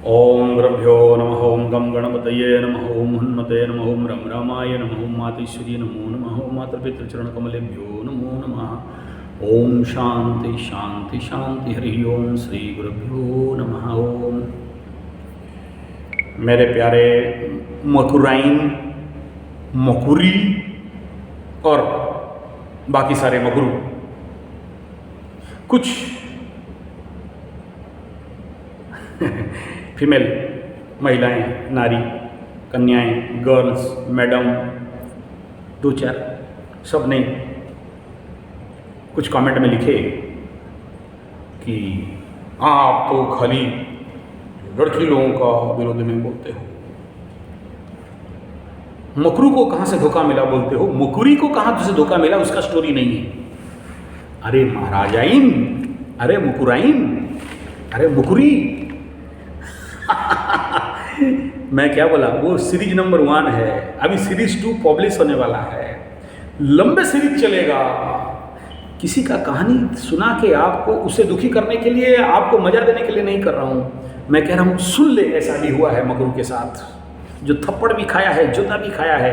ओम गुरुभ्यो नमः। ओम गम गणपतये नमः। ओम हनुमते नमः। ओम रम रामाय नमः। ओम मातेश्वरी नमो नमः। ओम मातृपितृचरणकमलेभ्यो नमो नमः। ओम शांति शांति शांति। हरि ओम। श्री गुरुभ्यो नमः। ओम मेरे प्यारे मकुराइन, मकुरी और बाकी सारे मकरू, कुछ फीमेल महिलाएं, नारी, कन्याएं, गर्ल्स, मैडम, दो चार, सब ने कुछ कमेंट में लिखे कि आप तो खाली लड़की लोगों का विरोध में बोलते हो, मकरू को कहाँ से धोखा मिला बोलते हो, मुकुरी को कहाँ से धोखा मिला उसका स्टोरी नहीं है। अरे महाराजाइन, अरे मुकुराइन, अरे मुकुरी मैं क्या बोला, वो सीरीज नंबर 1 है, अभी सीरीज 2 पब्लिश होने वाला है, लंबे सीरीज चलेगा। किसी का कहानी सुना के आपको उसे दुखी करने के लिए, आपको मजा देने के लिए नहीं कर रहा हूँ। मैं कह रहा हूँ सुन ले, ऐसा भी हुआ है मकरू के साथ, जो थप्पड़ भी खाया है, जूता भी खाया है,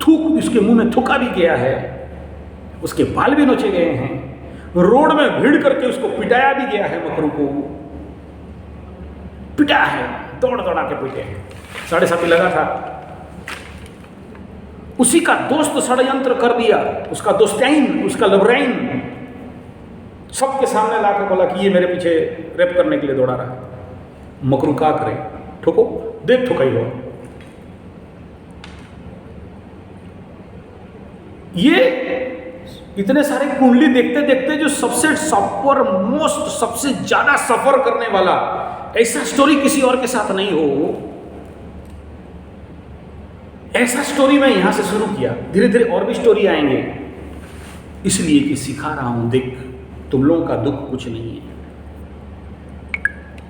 थूक उसके मुंह में थूका भी गया है, उसके बाल भी नोचे गए हैं, रोड में भीड़ करके उसको पिटाया भी गया है, मकरू को पिटा है, दौड़ दौड़ा के पीटे हैं, 7.5 लगा था। उसी का दोस्त षड्यंत्र कर दिया, उसका दोस्ताइन, उसका लवराइन सबके सामने लाकर बोला कि ये मेरे पीछे रेप करने के लिए दौड़ा रहा है। मकरू का करे, ठोको, देख ठोकाई हो। ये इतने सारे कुंडली देखते देखते जो सबसे सफर मोस्ट, सबसे ज्यादा सफर करने वाला, ऐसा स्टोरी किसी और के साथ नहीं हो, ऐसा स्टोरी मैं यहां से शुरू किया। धीरे धीरे और भी स्टोरी आएंगे, इसलिए कि सिखा रहा हूं, देख तुम लोगों का दुख कुछ नहीं है।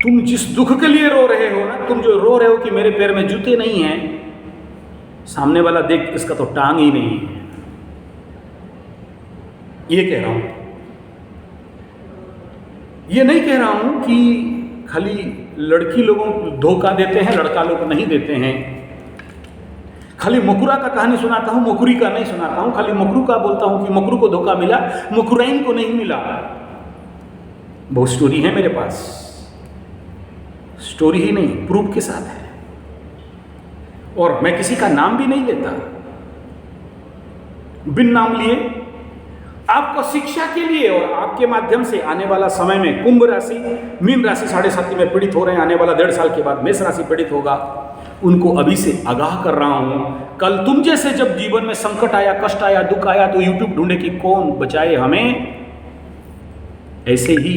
तुम जिस दुख के लिए रो रहे हो ना, तुम जो रो रहे हो कि मेरे पैर में जूते नहीं हैं, सामने वाला देख इसका तो टांग ही नहीं है, ये कह रहा हूं। ये नहीं कह रहा हूं कि खाली लड़की लोगों को धोखा देते हैं, लड़का लोग नहीं देते हैं। खाली मकुरा का कहानी सुनाता हूं, मकुरी का नहीं सुनाता हूं। खाली मकरू का बोलता हूं कि मकरू को धोखा मिला, मकुराइन को नहीं मिला। बहुत स्टोरी है मेरे पास, स्टोरी ही नहीं, प्रूफ के साथ है। और मैं किसी का नाम भी नहीं लेता, बिन नाम लिए आपको शिक्षा के लिए और आपके माध्यम से आने वाला समय में कुंभ राशि, मीन राशि 7.5 में पीड़ित हो रहे हैं, आने वाला 1.5 साल के बाद मेष राशि पीड़ित होगा, उनको अभी से आगाह कर रहा हूं। कल तुम जैसे जब जीवन में संकट आया, कष्ट आया, दुख आया, तो यूट्यूब ढूंढे कि कौन बचाए हमें। ऐसे ही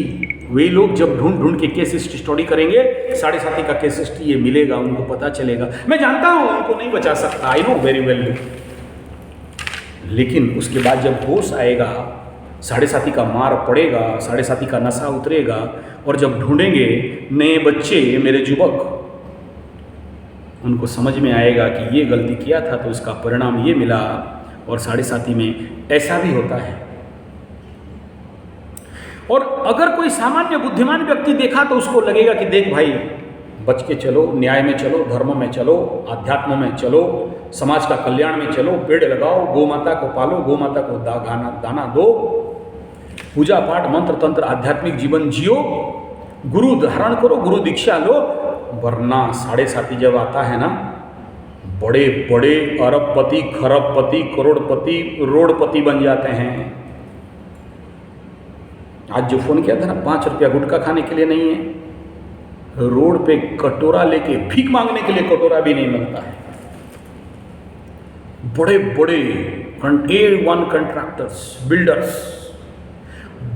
वे लोग जब ढूंढ ढूंढ के केस स्टडी करेंगे, 7.5 का केस स्टडी ये मिलेगा, उनको पता चलेगा। मैं जानता हूं उनको नहीं बचा सकता, आई नो वेरी वेल, लेकिन उसके बाद जब होश आएगा, 7.5 का मार पड़ेगा, 7.5 का नशा उतरेगा, और जब ढूंढेंगे नए बच्चे, मेरे युवक, उनको समझ में आएगा कि ये गलती किया था तो इसका परिणाम ये मिला, और 7.5 में ऐसा भी होता है। और अगर कोई सामान्य बुद्धिमान व्यक्ति देखा तो उसको लगेगा कि देख भाई, बच के चलो, न्याय में चलो, धर्म में चलो, आध्यात्म में चलो, समाज का कल्याण में चलो, पेड़ लगाओ, गौ माता को पालो, गौ माता को दाना दो, पूजा पाठ, मंत्र तंत्र, आध्यात्मिक जीवन जियो, गुरु धारण करो, गुरु दीक्षा लो। वरना 7.5 जब आता है ना, बड़े बड़े अरबपति, खरबपति, करोड़पति, रोडपति बन जाते हैं। आज जो फोन किया था ना, 5 रुपया गुटखा खाने के लिए नहीं है, रोड पे कटोरा लेके भीख मांगने के लिए कटोरा भी नहीं मिलता है। बड़े बड़े A1 कंट्रैक्टर्स, बिल्डर्स,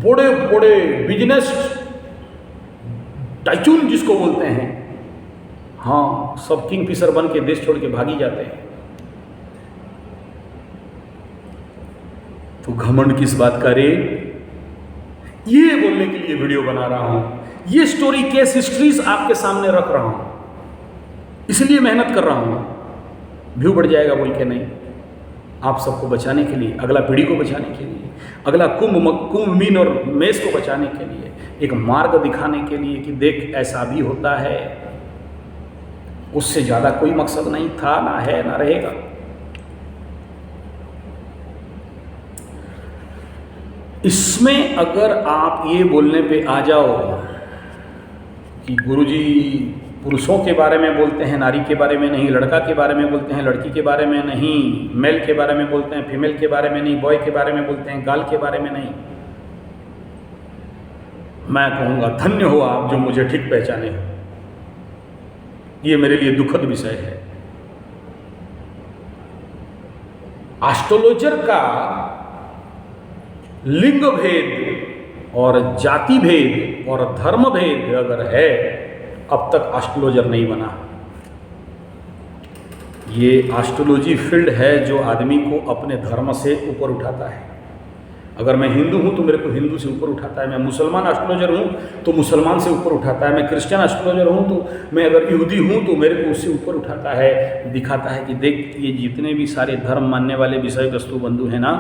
बड़े बड़े बिजनेस टाइकून जिसको बोलते हैं, हाँ, सब किंगफिशर बन के देश छोड़ के भागी जाते हैं। तो घमंड किस बात का रे, ये बोलने के लिए वीडियो बना रहा हूं, ये स्टोरी केस हिस्ट्रीज आपके सामने रख रहा हूं, इसलिए मेहनत कर रहा हूं। व्यू बढ़ जाएगा बोल के नहीं, आप सबको बचाने के लिए, अगला पीढ़ी को बचाने के लिए, अगला कुंभ मीन और मेष को बचाने के लिए, एक मार्ग दिखाने के लिए कि देख ऐसा भी होता है। उससे ज़्यादा कोई मकसद नहीं था, ना है, ना रहेगा। इसमें अगर आप ये बोलने पे आ जाओ कि गुरुजी पुरुषों के बारे में बोलते हैं, नारी के बारे में नहीं, लड़का के बारे में बोलते हैं, लड़की के बारे में नहीं, मेल के बारे में बोलते हैं, फीमेल के बारे में नहीं, बॉय के बारे में बोलते हैं, गर्ल के बारे में नहीं, मैं कहूँगा धन्य हो आप जो मुझे ठीक पहचाने हो। ये मेरे लिए दुखद विषय है। एस्ट्रोलॉजर का लिंग भेद और जाति भेद और धर्म भेद अगर है, अब तक एस्ट्रोलॉजर नहीं बना। ये एस्ट्रोलॉजी फील्ड है जो आदमी को अपने धर्म से ऊपर उठाता है। अगर मैं हिंदू हूँ तो मेरे को हिंदू से ऊपर उठाता है, मैं मुसलमान एस्ट्रोलॉजर हूँ तो मुसलमान से ऊपर उठाता है, मैं क्रिश्चियन एस्ट्रोलॉजर हूँ तो मैं अगर यहूदी हूँ तो मेरे को उससे ऊपर उठाता है, दिखाता है कि देख ये जितने भी सारे धर्म मानने वाले विषय वस्तु बंधु हैं ना,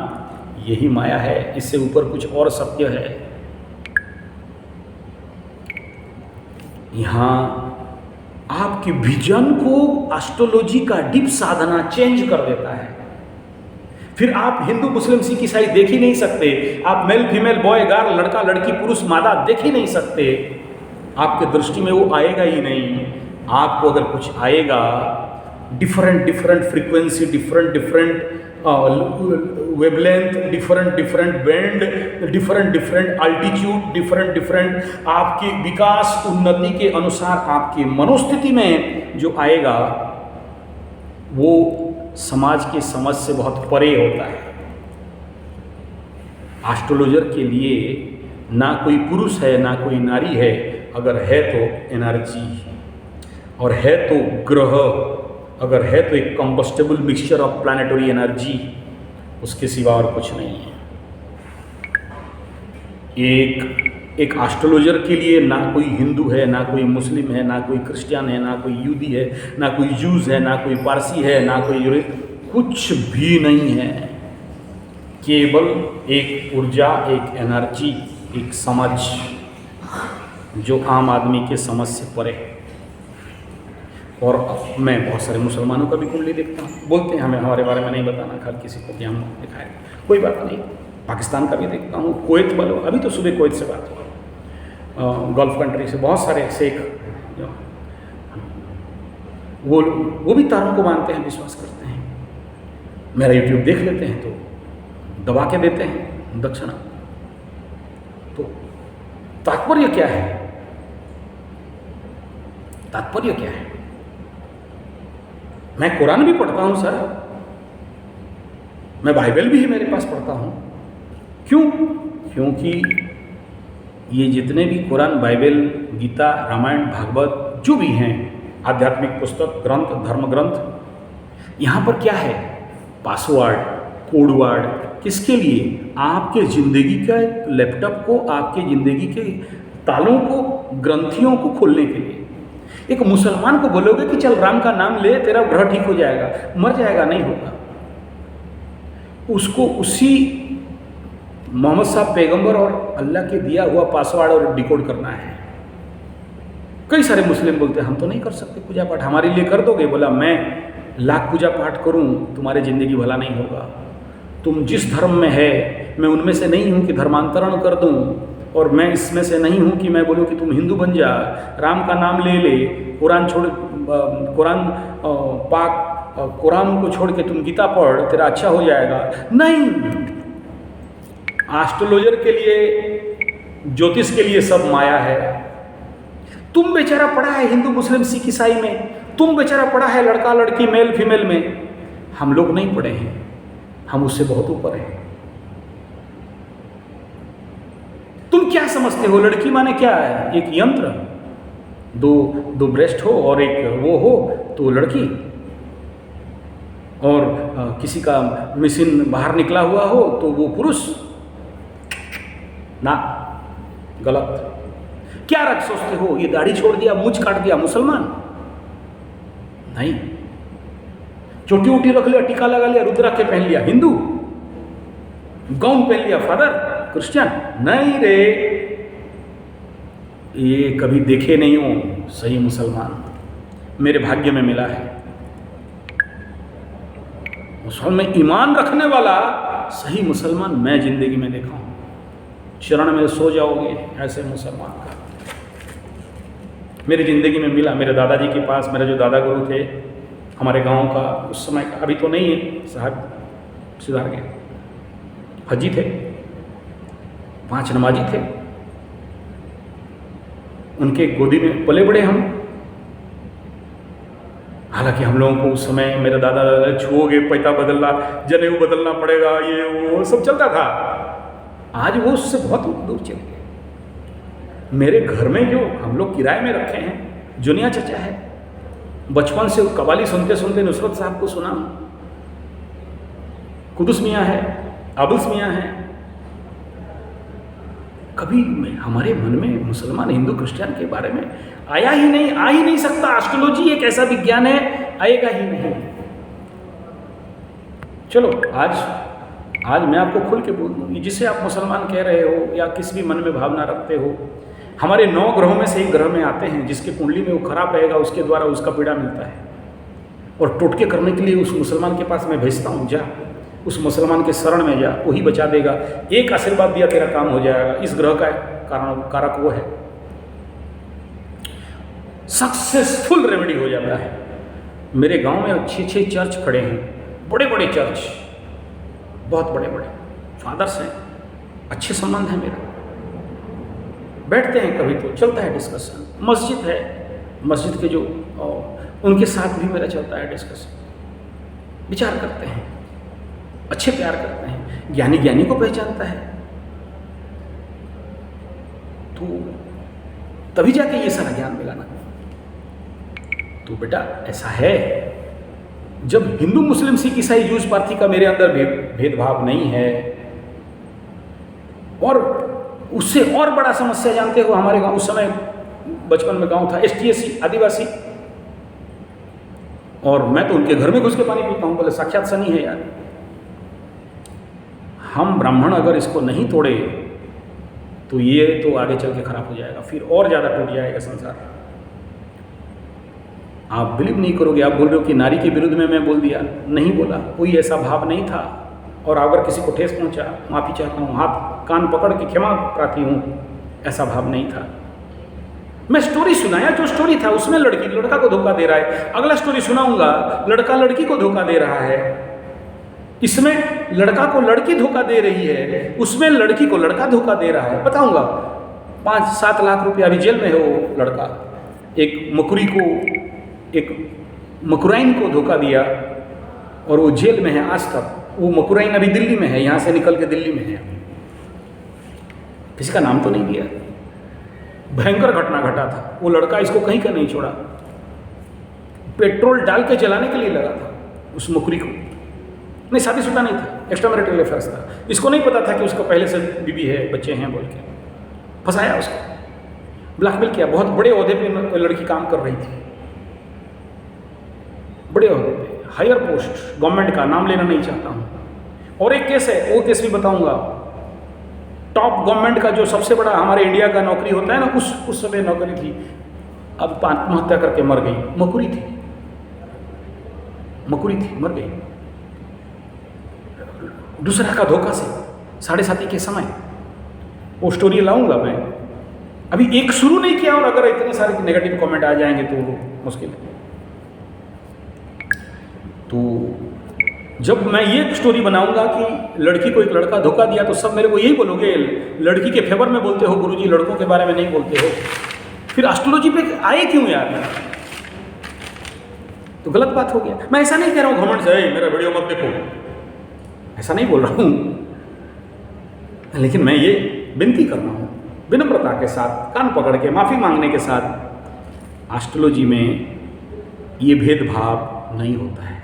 यही माया है, इससे ऊपर कुछ और सत्य है। यहाँ आपके विजन को एस्ट्रोलॉजी का डीप साधना चेंज कर देता है। फिर आप हिंदू मुस्लिम सिख ईसाई देख ही नहीं सकते, आप मेल फीमेल बॉय गर्ल लड़का लड़की पुरुष मादा देख ही नहीं सकते। आपके दृष्टि में वो आएगा ही नहीं। आपको अगर कुछ आएगा, different frequency, different wavelength, different band, different altitude, different आपकी विकास उन्नति के अनुसार आपकी मनोस्थिति में जो आएगा वो समाज की समझ से बहुत परे होता है। एस्ट्रोलॉजर के लिए ना कोई पुरुष है ना कोई नारी है, अगर है तो एनर्जी, और है तो ग्रह, अगर है तो एक combustible mixture of planetary energy, उसके सिवा और कुछ नहीं है। एक एस्ट्रोलॉजर के लिए ना कोई हिंदू है, ना कोई मुस्लिम है, ना कोई क्रिश्चियन है, ना कोई यहूदी है, ना कोई जूस है, ना कोई पारसी है, ना कोई कुछ भी नहीं है। केवल एक ऊर्जा, एक एनर्जी, एक समझ जो आम आदमी के समझ से परे है। और मैं बहुत सारे मुसलमानों का भी कुंडली देखता हूँ, बोलते हैं हमें हमारे बारे में नहीं बताना हर किसी को कि हम दिखाएं, कोई बात नहीं। पाकिस्तान का भी देखता हूँ, कुवैत वालों, अभी तो सुबह कुवैत से बात हुआ, गल्फ कंट्री से बहुत सारे शेख वो भी तारों को मानते हैं, विश्वास करते हैं। मेरा यूट्यूब देख लेते हैं तो दबा के देते हैं दक्षिणा। तो तात्पर्य क्या है? तात्पर्य क्या है? मैं कुरान भी पढ़ता हूँ सर, मैं बाइबल भी मेरे पास पढ़ता हूँ। क्यों? क्योंकि ये जितने भी कुरान, बाइबल, गीता, रामायण, भागवत जो भी हैं, आध्यात्मिक पुस्तक, ग्रंथ, धर्म ग्रंथ, यहाँ पर क्या है? पासवर्ड, कोडवर्ड, किसके लिए? आपके ज़िंदगी का लैपटॉप को, आपके ज़िंदगी के तालों को, ग्रंथियों को खोलने के लिए। एक मुसलमान को बोलोगे कि चल राम का नाम ले, तेरा ग्रह ठीक हो जाएगा, मर जाएगा, नहीं होगा। उसको उसी मोहम्मद साहब पैगंबर और अल्लाह के दिया हुआ पासवर्ड और डिकोड करना है। कई सारे मुस्लिम बोलते हैं हम तो नहीं कर सकते पूजा पाठ, हमारे लिए कर दोगे? बोला मैं लाख पूजा पाठ करूं, तुम्हारी ज़िंदगी भला नहीं होगा। तुम जिस धर्म में है, मैं उनमें से नहीं हूं कि धर्मांतरण कर दूं, और मैं इसमें से नहीं हूं कि मैं बोलूं कि तुम हिंदू बन जा, राम का नाम ले ले, कुरान छोड़, कुरान पाक, कुरान को छोड़ के तुम गीता पढ़, तेरा अच्छा हो जाएगा। नहीं, एस्ट्रोलॉजर के लिए, ज्योतिष के लिए सब माया है। तुम बेचारा पढ़ा है हिंदू मुस्लिम सिख ईसाई में, तुम बेचारा पढ़ा है लड़का लड़की मेल फीमेल में, हम लोग नहीं पढ़े हैं, हम उससे बहुत ऊपर हैं। तुम क्या समझते हो? लड़की माने क्या है? एक यंत्र, दो ब्रेस्ट हो और एक वो हो तो लड़की, और किसी का मशीन बाहर निकला हुआ हो तो वो पुरुष। ना, गलत। क्या रख सोचते हो? ये दाढ़ी छोड़ दिया, मूंछ काट दिया, मुसलमान? नहीं। चोटी उटी रख लिया, टीका लगा लिया, रुद्राक्ष पहन लिया, हिंदू? गाउन पहन लिया, फादर, क्रिश्चियन? नहीं रे, ये कभी देखे नहीं हो सही मुसलमान। मेरे भाग्य में मिला है। मुसलमान में ईमान रखने वाला सही मुसलमान मैं जिंदगी में देखा हूँ। शरण में सो जाओगे ऐसे मुसलमान का मेरी ज़िंदगी में मिला। मेरे दादाजी के पास मेरे जो दादा गुरु थे हमारे गांव का उस समय का, अभी तो नहीं है साहब, सुधार गए, हजी थे, 5 नमाजी थे, उनके गोदी में पले बड़े हम। हालांकि हम लोगों को उस समय मेरे दादा छुओगे पैता बदलना, जनेऊ बदलना पड़ेगा, ये वो सब चलता था। आज वो उससे बहुत दूर चले गए। मेरे घर में जो हम लोग किराए में रखे हैं, जुनिया चचा है, बचपन से कवाली सुनते सुनते नुसरत साहब को सुना, कुदुस मियाँ है, आबुस मियाँ है। कभी हमारे मन में मुसलमान हिंदू क्रिश्चियन के बारे में आया ही नहीं, आ ही नहीं सकता। एस्ट्रोलॉजी एक ऐसा विज्ञान है, आएगा ही नहीं। चलो आज मैं आपको खुल के बोल दूँगी, जिसे आप मुसलमान कह रहे हो या किसी भी मन में भावना रखते हो, हमारे 9 ग्रहों में से एक ग्रह में आते हैं जिसके कुंडली में वो खराब रहेगा, उसके द्वारा उसका पीड़ा मिलता है। और टोटके करने के लिए उस मुसलमान के पास मैं भेजता हूँ, जा उस मुसलमान के शरण में जा, वही बचा देगा। एक आशीर्वाद दिया तेरा काम हो जाएगा। इस ग्रह का कारक वो है। सक्सेसफुल रेमेडी हो जाता है। मेरे गांव में 6 चर्च खड़े हैं, बड़े बड़े चर्च, बहुत बड़े बड़े फादर्स हैं, अच्छे संबंध है मेरा। बैठते हैं कभी तो चलता है डिस्कशन। मस्जिद है, मस्जिद के जो उनके साथ भी मेरा चलता है डिस्कशन। विचार करते हैं, अच्छे प्यार करते हैं। ज्ञानी को पहचानता है, तो तभी जाके ये सारा ज्ञान मिला ना। तो बेटा ऐसा है, जब हिंदू मुस्लिम सिख ईसाई जूस पारसी का मेरे अंदर भेदभाव नहीं है। और उससे और बड़ा समस्या जानते हो, हमारे गांव उस समय बचपन में गांव था ST/SC आदिवासी, और मैं तो उनके घर में घुस के पानी पीता हूँ। बोले साक्षात सनी है यार। हम ब्राह्मण अगर इसको नहीं तोड़े तो ये तो आगे चल के खराब हो जाएगा, फिर और ज़्यादा टूट जाएगा संसार। आप बिलीव नहीं करोगे, आप बोल रहे हो कि नारी के विरुद्ध में मैं बोल दिया। नहीं बोला, कोई ऐसा भाव नहीं था। और अगर किसी को ठेस पहुंचा, माफ़ी चाहता हूँ, हाथ कान पकड़ के क्षमा प्रार्थी हूँ, ऐसा भाव नहीं था। मैं स्टोरी सुनाया, जो स्टोरी था उसमें लड़की लड़का को धोखा दे रहा है। अगला स्टोरी सुनाऊंगा, लड़का लड़की को धोखा दे रहा है। इसमें लड़का को लड़की धोखा दे रही है, उसमें लड़की को लड़का धोखा दे रहा है। बताऊंगा, 5-7 लाख रुपया अभी जेल में है वो लड़का। एक मकुराइन को धोखा दिया और वो जेल में है आज तक। वो मकुराइन अभी दिल्ली में है, यहाँ से निकल के दिल्ली में है। किसी का नाम तो नहीं दिया। भयंकर घटना घटा था। वो लड़का इसको कहीं का नहीं छोड़ा, पेट्रोल डाल के जलाने के लिए लगा था उस मुकरी को। नहीं, शादीशुदा नहीं था, एक्स्ट्रा मैरिटल अफेयर्स था। इसको नहीं पता था कि उसका पहले से बीवी है, बच्चे हैं बोल के फंसाया उसको, ब्लैकमेल किया। बहुत बड़े ओहदे पे लड़की काम कर रही थी, बड़े ओहदे पे, हायर पोस्ट गवर्नमेंट का, नाम लेना नहीं चाहता हूँ। और एक केस है, वो केस भी बताऊंगा। टॉप गवर्नमेंट का जो सबसे बड़ा हमारे इंडिया का नौकरी होता है ना, उस समय नौकरी थी, अब आत्महत्या करके मर गई। मकुरी थी, मर गई। दूसरा का धोखा से, 7:30 के समय। वो स्टोरी लाऊंगा मैं, अभी एक शुरू नहीं किया, और अगर इतने सारे नेगेटिव कमेंट आ जाएंगे तो वो मुश्किल है। तो जब मैं ये स्टोरी बनाऊंगा कि लड़की को एक लड़का धोखा दिया, तो सब मेरे को यही बोलोगे, लड़की के फेवर में बोलते हो गुरुजी, लड़कों के बारे में नहीं बोलते हो। फिर एस्ट्रोलॉजी पे आए क्यों यार? तो गलत बात हो गया। मैं ऐसा नहीं कह रहा हूँ घमंड से मेरा वीडियो मत देखो, ऐसा नहीं बोल रहा हूँ, लेकिन मैं ये विनती कर रहा हूँ विनम्रता के साथ, कान पकड़ के माफ़ी मांगने के साथ। एस्ट्रोलॉजी में ये भेदभाव नहीं होता है।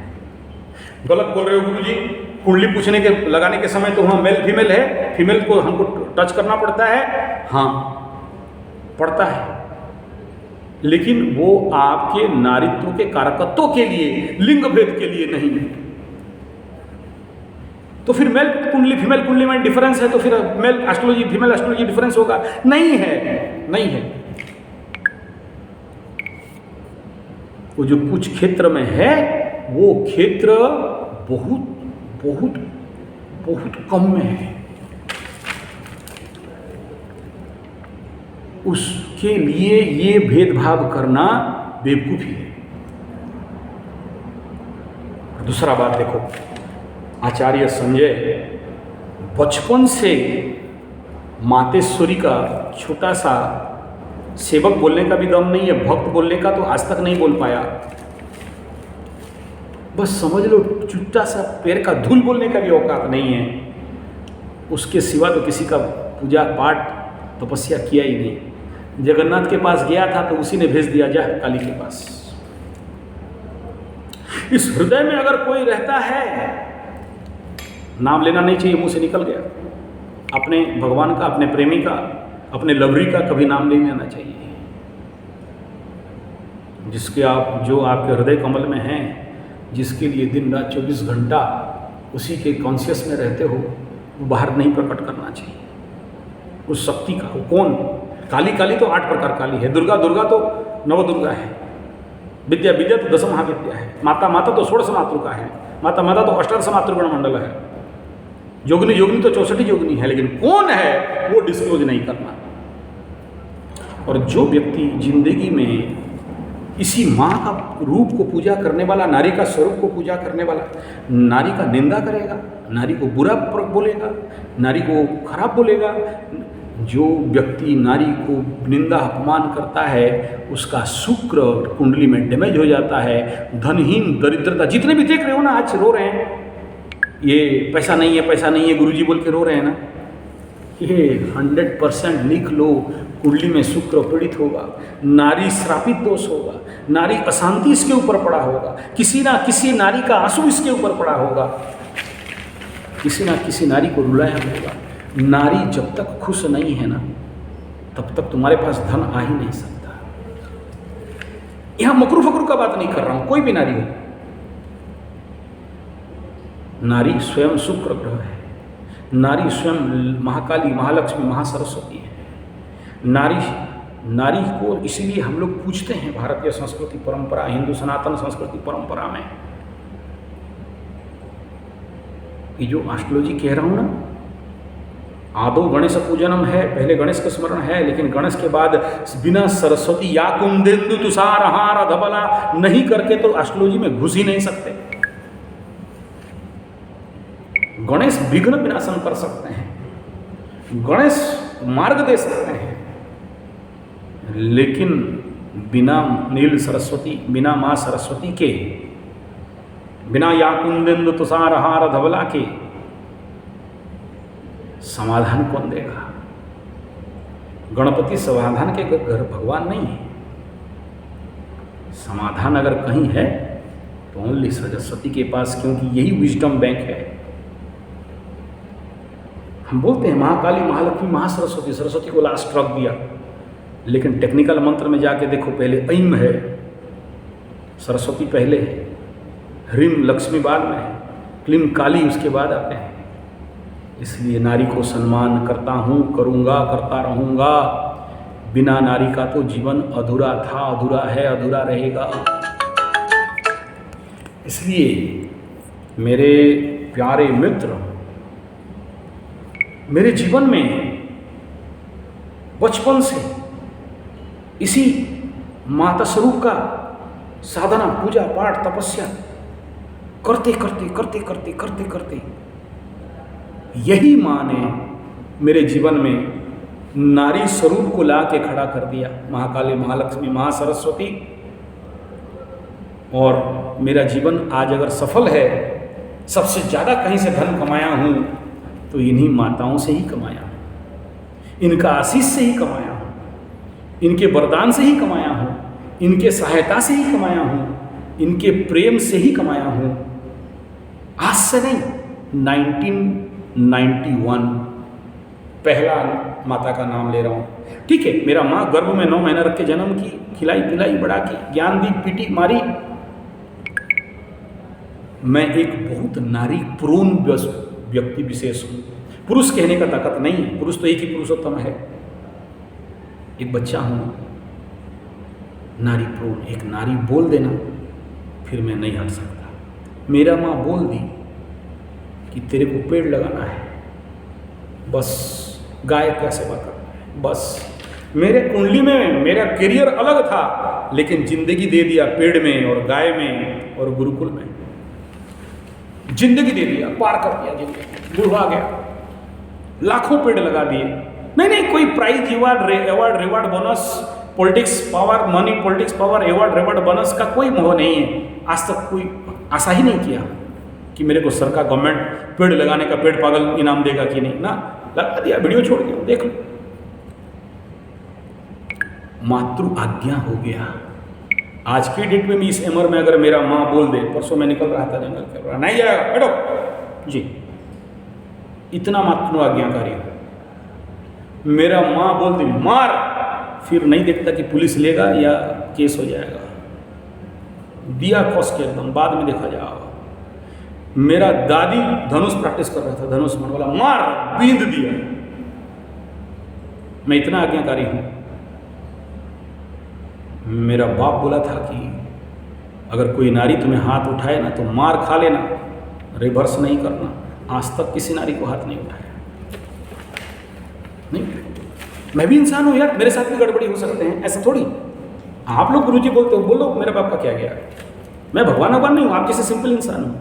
गलत बोल रहे हो गुरुजी, कुंडली पूछने के लगाने के समय तो वहाँ मेल फीमेल है, फीमेल को हमको टच करना पड़ता है। हाँ पड़ता है, लेकिन वो आपके नारीत्व के कारकत्व के लिए, लिंग भेद के लिए नहीं है। तो फिर मेल कुंडली फीमेल कुंडली में डिफरेंस है, तो फिर male astrology female astrology difference होगा? नहीं है, नहीं है। वो जो कुछ क्षेत्र में है वो क्षेत्र बहुत बहुत बहुत कम में है, उसके लिए ये भेदभाव करना बेवकूफ़ी है। दूसरा बात देखो, आचार्य संजय बचपन से मातेश्वरी का छोटा सा, सेवक बोलने का भी दम नहीं है, भक्त बोलने का तो आज तक नहीं बोल पाया, बस समझ लो छोटा सा पैर का धूल बोलने का भी औकात नहीं है, उसके सिवा तो किसी का पूजा पाठ तपस्या किया ही नहीं। जगन्नाथ के पास गया था तो उसी ने भेज दिया, जा काली के पास। इस हृदय में अगर कोई रहता है, नाम लेना नहीं चाहिए, मुंह से निकल गया, अपने भगवान का, अपने प्रेमी का, अपने लवरी का कभी नाम नहीं लेना चाहिए। जिसके आप, जो आपके हृदय कमल में हैं, जिसके लिए दिन रात 24 घंटा उसी के कॉन्शियस में रहते हो, वो बाहर नहीं प्रकट करना चाहिए उस शक्ति का। वो कौन? काली, काली तो 8 प्रकार काली है, दुर्गा, दुर्गा तो नवदुर्गा है, विद्या, विद्या तो 10 महाविद्या है, माता, माता तो 16 मातृका है, माता, माता तो 18 मातृगण मंडल है, योगिनी, योगिनी तो 64 योगिनी है, लेकिन कौन है वो डिस्क्लोज नहीं करना। और जो व्यक्ति जिंदगी में इसी माँ का रूप को पूजा करने वाला, नारी का स्वरूप को पूजा करने वाला, नारी का निंदा करेगा, नारी को बुरा बोलेगा, नारी को खराब बोलेगा, जो व्यक्ति नारी को निंदा अपमान करता है उसका शुक्र कुंडली में डैमेज हो जाता है, धनहीन, दरिद्रता, जितने भी देख रहे हो ना आज रो रहे हैं, ये पैसा नहीं है, पैसा नहीं है गुरुजी बोल के रो रहे हैं ना, ये 100% लिख लो, कुंडली में शुक्र पीड़ित होगा, नारी श्रापित दोष होगा, नारी अशांति इसके ऊपर पड़ा होगा, किसी ना किसी नारी का आंसू इसके ऊपर पड़ा होगा, किसी ना किसी नारी को रुलाया होगा। नारी जब तक खुश नहीं है ना, तब तक तुम्हारे पास धन आ ही नहीं सकता। यहां मकरू फकरू का बात नहीं कर रहा हूं, कोई भी नारी हो, नारी स्वयं शुक्र ग्रह है, नारी स्वयं महाकाली, महालक्ष्मी, महासरस्वती है। नारी को इसलिए हम लोग पूछते हैं भारतीय संस्कृति परंपरा, हिंदू सनातन संस्कृति परंपरा में, ये जो एस्ट्रोलॉजी कह रहा हूं ना, आदो गणेश पूजनम है, पहले गणेश का स्मरण है, लेकिन गणेश के बाद बिना सरस्वती या कुंदेन्दु तुषार हार धबला नहीं करके तो एस्ट्रोलॉजी में घुस ही नहीं सकते। गणेश विघ्न विनाशन कर सकते हैं, गणेश मार्ग दे सकते हैं, लेकिन बिना नील सरस्वती, बिना माँ सरस्वती के, बिना या कुंदेन्दु तुषार हार धवला के समाधान कौन देगा? गणपति समाधान के घर भगवान नहीं है। समाधान अगर कहीं है तो ओनली सरस्वती के पास, क्योंकि यही विजडम बैंक है। हम बोलते हैं महाकाली, महालक्ष्मी, महासरस्वती, सरस्वती को लास्ट रख दिया, लेकिन टेक्निकल मंत्र में जाके देखो, पहले ऐम है, सरस्वती पहले है, ह्रीम लक्ष्मी बाद में है, क्लीम काली उसके बाद आते हैं। इसलिए नारी को सम्मान करता हूँ, करूँगा, करता रहूँगा। बिना नारी का तो जीवन अधूरा था, अधूरा है, अधूरा रहेगा। इसलिए मेरे प्यारे मित्र, मेरे जीवन में बचपन से इसी माता स्वरूप का साधना, पूजा पाठ, तपस्या करते करते करते करते करते करते यही माँ ने मेरे जीवन में नारी स्वरूप को ला के खड़ा कर दिया, महाकाली, महालक्ष्मी, महासरस्वती। और मेरा जीवन आज अगर सफल है, सबसे ज़्यादा कहीं से धन कमाया हूँ तो इन्हीं माताओं से ही कमाया हूँ, इनका आशीष से ही कमाया हूँ, इनके वरदान से ही कमाया हूँ, इनके सहायता से ही कमाया हूँ, इनके प्रेम से ही कमाया हूँ। आज से नहीं, 1991 पहला माता का नाम ले रहा हूँ। ठीक है, मेरा माँ गर्भ में 9 महीने रख के जन्म की, खिलाई पिलाई बड़ा की, ज्ञान दी, पीटी मारी। मैं एक बहुत नारी प्रोन व्यक्ति विशेष हूँ। पुरुष कहने का ताकत नहीं है, पुरुष तो एक ही पुरुषोत्तम है। एक बच्चा हूँ, नारी प्रोन, एक नारी बोल देना फिर मैं नहीं हट सकता। मेरा माँ बोल दी कि तेरे को पेड़ लगाना है, बस गाय का सेवा करना है, बस मेरे कुंडली में मेरा करियर अलग था, लेकिन जिंदगी दे दिया पेड़ में और गाय में और गुरुकुल में। जिंदगी दे दिया, पार कर दिया जिंदगी, बुढ़ा गया, लाखों पेड़ लगा दिए। नहीं, कोई prize award reward bonus, politics power, money politics power, award reward bonus का कोई मोह नहीं है। आज तक कोई आशा ही नहीं किया कि मेरे को सरकार गवर्नमेंट पेड़ लगाने का पेड़ पागल इनाम देगा कि नहीं, ना लगा दिया, वीडियो छोड़ दिया, देख लो। मातृ आज्ञा हो गया। आज की डेट में भी इस उम्र में अगर मेरा माँ बोल दे, परसों मैं निकल रहा था जंगल के, रहा नहीं जाएगा बैठो जी, इतना मातृ आज्ञाकारी हो। मेरा माँ बोल दी मार, फिर नहीं देखता कि पुलिस लेगा या केस हो जाएगा, दिया खोस के एकदम, बाद में देखा जाएगा। मेरा दादी धनुष प्रैक्टिस कर रहा था, धनुष मन वाला, मार, बींद दिया। मैं इतना आज्ञाकारी हूं। मेरा बाप बोला था कि अगर कोई नारी तुम्हें हाथ उठाए ना तो मार खा लेना, रिवर्स नहीं करना। आज तक किसी नारी को हाथ नहीं उठाया। नहीं, मैं भी इंसान हूं यार, मेरे साथ भी गड़बड़ी हो सकते हैं, ऐसा थोड़ी। आप लोग गुरुजी बोलते हो, बोलो मेरे बाप का क्या गया, मैं भगवान नहीं हूं, आप जैसे सिंपल इंसान हूं।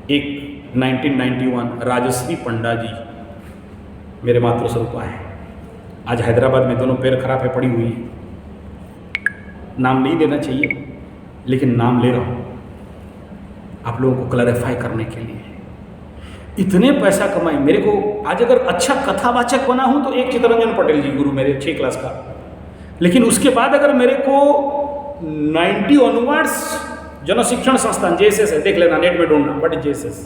एक 1991 राजश्री पंडा जी मेरे मातृस्वरूपा है। आज हैदराबाद में दोनों पैर खराब है, पड़ी हुई है। नाम नहीं लेना चाहिए, लेकिन नाम ले रहा हूँ आप लोगों को क्लैरिफाई करने के लिए। इतने पैसा कमाए मेरे को। आज अगर अच्छा कथावाचक बना हूँ तो एक चित्तरंजन पटेल जी गुरु मेरे 6 क्लास का, लेकिन उसके बाद अगर मेरे को 90 ऑनवर्ड्स जन शिक्षण संस्थान JSS है, देख लेना नेट में ढूंढना, बट JSS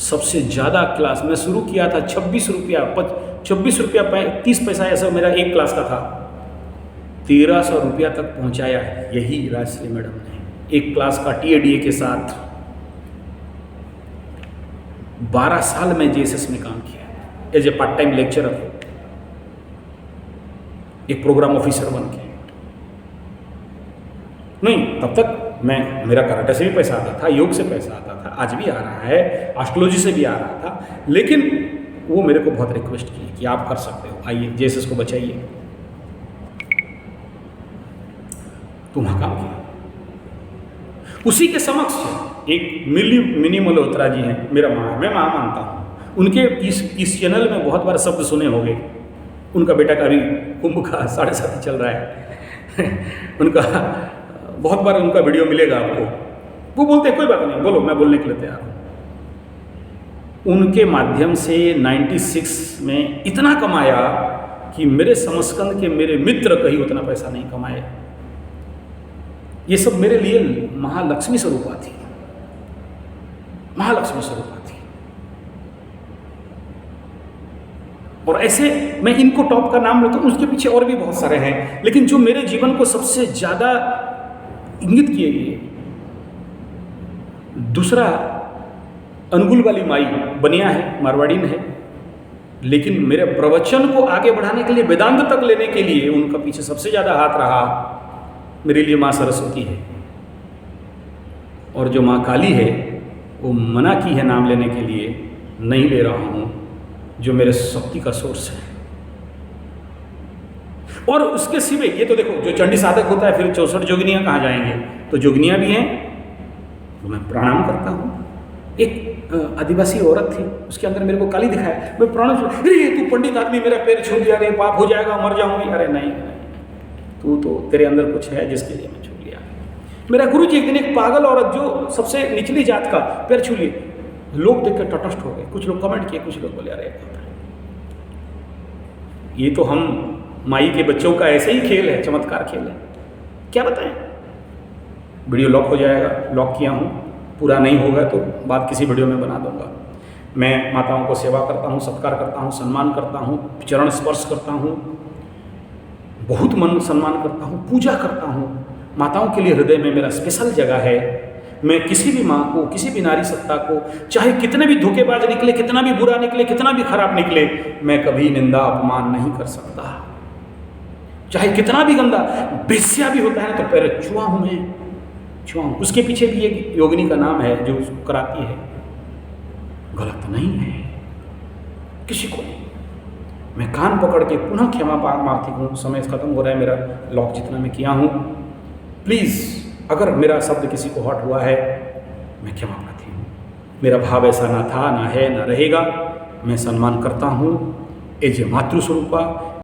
सबसे ज़्यादा क्लास मैं शुरू किया था 26 रुपया 30 पैसा ऐसा मेरा एक क्लास का था, 1300 रुपया तक पहुंचाया है यही राजश्री मैडम ने एक क्लास का TADA के साथ। 12 साल में JSS में काम किया as a part time lecturer, एक प्रोग्राम ऑफिसर बन के। नहीं, तब तक मेरा कराटे से भी पैसा आता था, योग से पैसा आता था, आज भी आ रहा है, एस्ट्रोलॉजी से भी आ रहा था, लेकिन वो मेरे को बहुत रिक्वेस्ट की कि आप कर सकते हो, आइए JSS को बचाइए। तो वहाँ काम किया। उसी के समक्ष एक मिनी मल्होत्रा जी हैं, मेरा माँ, मैं माँ मानता हूँ। उनके इस चैनल में बहुत बार शब्द सुने होंगे। उनका बेटा का भी कुंभ का 7.5 चल रहा है उनका बहुत बार उनका वीडियो मिलेगा आपको। वो बोलते हैं कोई बात नहीं, बोलो, मैं बोलने के लिए तैयार हूँ। उनके माध्यम से 96 में इतना कमाया कि मेरे समस्कंद के मेरे मित्र कहीं उतना पैसा नहीं कमाए। ये सब मेरे लिए महालक्ष्मी स्वरूपा थी, महालक्ष्मी स्वरूपा थी। और ऐसे मैं इनको टॉप का नाम लेता हूँ, उसके पीछे और भी बहुत सारे हैं, लेकिन जो मेरे जीवन को सबसे ज़्यादा इंगित किए गए, दूसरा अनुगुल वाली माई बनिया है, मारवाड़ीन है, लेकिन मेरे प्रवचन को आगे बढ़ाने के लिए, वेदांत तक लेने के लिए उनका पीछे सबसे ज़्यादा हाथ रहा मेरे लिए माँ सरस्वती है। और जो माँ काली है वो मना की है नाम लेने के लिए, नहीं ले रहा हूँ, जो मेरे शक्ति का सोर्स है। और उसके सिवा ये तो देखो, जो चंडी साधक होता है फिर 64 जोगिनियाँ कहाँ जाएंगे, तो जोगिनियाँ भी हैं, तो मैं प्रणाम करता हूँ। एक आदिवासी औरत थी, उसके अंदर मेरे को काली दिखाया, मैं प्रणाम, अरे तू पंडित आदमी, मेरा पैर छू दिया, रे पाप हो जाएगा, मर जाऊंगी। अरे नहीं, तू तो तेरे अंदर कुछ है जिसके लिए मैं छू लिया। मेरा गुरु जी एक दिन एक पागल औरत जो सबसे निचली जात का पैर छू लिए, लोग देख कर तटस्थ हो गए, कुछ लोग कमेंट किए, कुछ लोग बोले अरे ये तो हम माई के बच्चों का ऐसे ही खेल है, चमत्कार खेल है, क्या बताएं। वीडियो लॉक हो जाएगा, लॉक किया हूँ, पूरा नहीं होगा तो बात किसी वीडियो में बना दूंगा। मैं माताओं को सेवा करता हूँ, सत्कार करता हूँ, सम्मान करता हूँ, चरण स्पर्श करता हूँ, बहुत मन सम्मान करता हूँ, पूजा करता हूँ। माताओं के लिए हृदय में मेरा स्पेशल जगह है। मैं किसी भी माँ को, किसी भी नारी सत्ता को, चाहे कितने भी धोखेबाज निकले, कितना भी बुरा निकले, कितना भी खराब निकले, मैं कभी निंदा अपमान नहीं कर सकता। चाहे कितना भी गंदा बेस्या भी होता है ना, तो पैर छुआ हूँ मैं, छुआ हूँ। उसके पीछे भी एक योगिनी का नाम है जो उसको कराती है। गलत नहीं है, किसी को नहीं। मैं कान पकड़ के पुनः क्षमा मांगती हूँ। समय खत्म हो रहा है मेरा, लॉक जितना मैं किया हूँ। प्लीज़ अगर मेरा शब्द किसी को हर्ट हुआ है, मैं क्षमा प्रार्थी हूँ। मेरा भाव ऐसा ना था, ना है, ना रहेगा। मैं सम्मान करता हूँ एज ए मातृस्वरूपा,